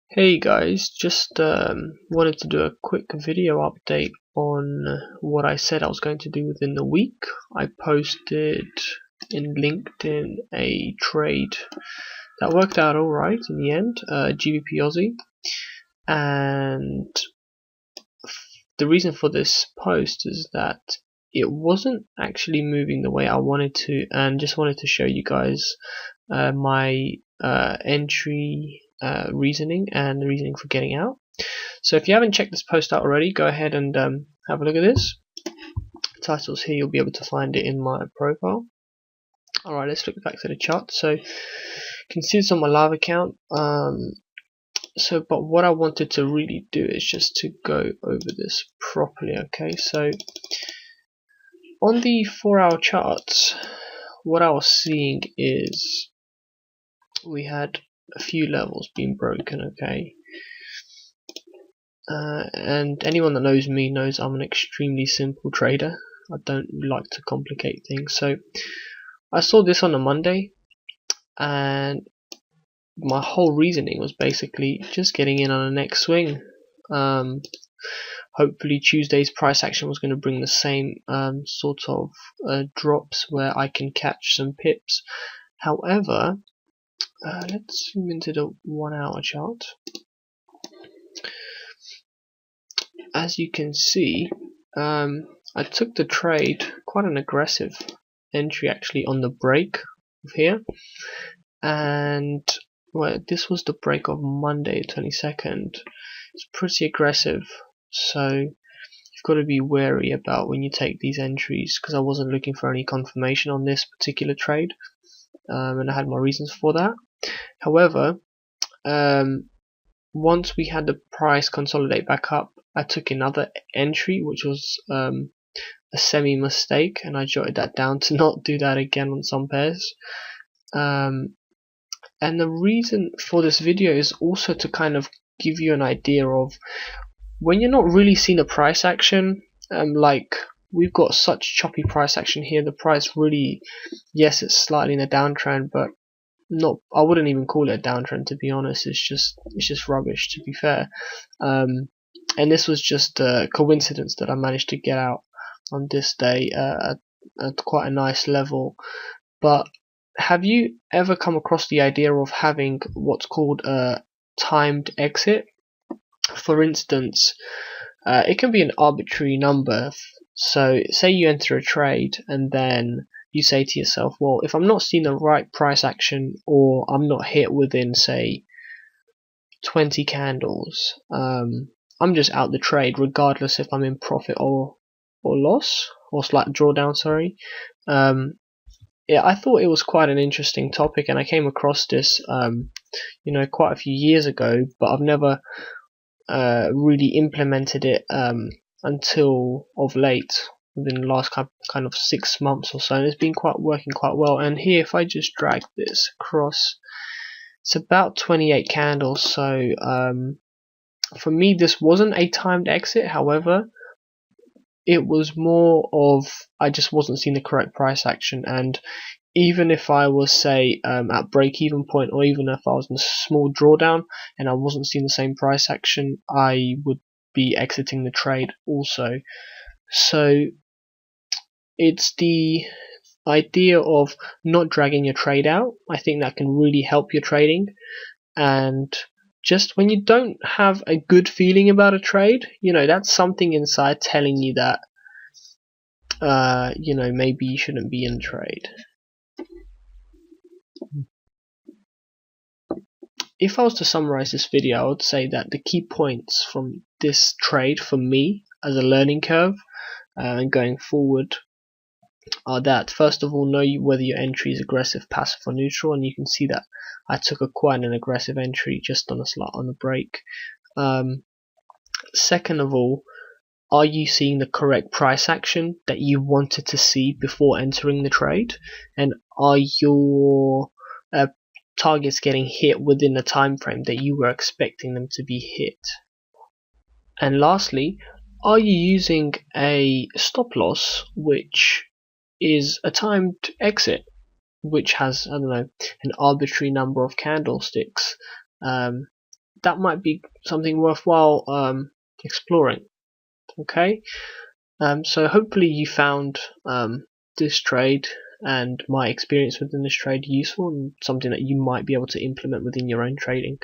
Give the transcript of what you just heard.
Hey guys, just wanted to do a quick video update on what I said I was going to do within the week. I posted in LinkedIn a trade that worked out alright in the end, GBP Aussie, and the reason for this post is that it wasn't actually moving the way I wanted to, and just wanted to show you guys my entry reasoning and the reasoning for getting out. So if you haven't checked this post out already, go ahead and have a look at this. The title's here, you'll be able to find it in my profile. Alright, let's look back to the chart. So you can see it's on my live account. But what I wanted to really do is just to go over this properly. Okay, so on the 4-hour charts, what I was seeing is we had a few levels being broken. Okay, and anyone that knows me knows I'm an extremely simple trader. I don't like to complicate things. So I saw this on a Monday, and my whole reasoning was basically just getting in on a next swing. Hopefully Tuesday's price action was going to bring the same sort of drops where I can catch some pips. However, let's zoom into the 1-hour chart. As you can see, I took the trade, quite an aggressive entry actually, on the break of here, and well, this was the break of Monday 22nd. It's pretty aggressive, so you've got to be wary about when you take these entries, because I wasn't looking for any confirmation on this particular trade, and I had my reasons for that. However, once we had the price consolidate back up, I took another entry, which was a semi mistake, and I jotted that down to not do that again on some pairs. And the reason for this video is also to kind of give you an idea of when you're not really seeing a price action, like we've got such choppy price action here. The price really, yes, it's slightly in a downtrend, but not, I wouldn't even call it a downtrend, to be honest. It's just rubbish, to be fair. And this was just a coincidence that I managed to get out on this day at quite a nice level. But have you ever come across the idea of having what's called a timed exit? For instance, it can be an arbitrary number. So say you enter a trade and then you say to yourself, well, if I'm not seeing the right price action, or I'm not hit within, say, 20 candles, I'm just out the trade, regardless if I'm in profit or loss, or slight drawdown, sorry. Yeah, I thought it was quite an interesting topic, and I came across this quite a few years ago, but I've never really implemented it until of late, within the last kind of 6 months or so, and it's been working quite well. And here, if I just drag this across, it's about 28 candles. So for me, this wasn't a timed exit. However, it was more of I just wasn't seeing the correct price action, and even if I was, say, at break-even point, or even if I was in a small drawdown and I wasn't seeing the same price action, I would be exiting the trade also. So it's the idea of not dragging your trade out. I think that can really help your trading. And just when you don't have a good feeling about a trade, that's something inside telling you that maybe you shouldn't be in trade. If I was to summarize this video, I would say that the key points from this trade for me as a learning curve and going forward are that, first of all, know whether your entry is aggressive, passive, or neutral, and you can see that I took quite an aggressive entry just on the break. Second of all, are you seeing the correct price action that you wanted to see before entering the trade, and are your targets getting hit within the time frame that you were expecting them to be hit? And lastly, are you using a stop loss which is a timed exit, which has, I don't know, an arbitrary number of candlesticks, that might be something worthwhile exploring. Okay, so hopefully you found this trade and my experience within this trade useful and something that you might be able to implement within your own trading.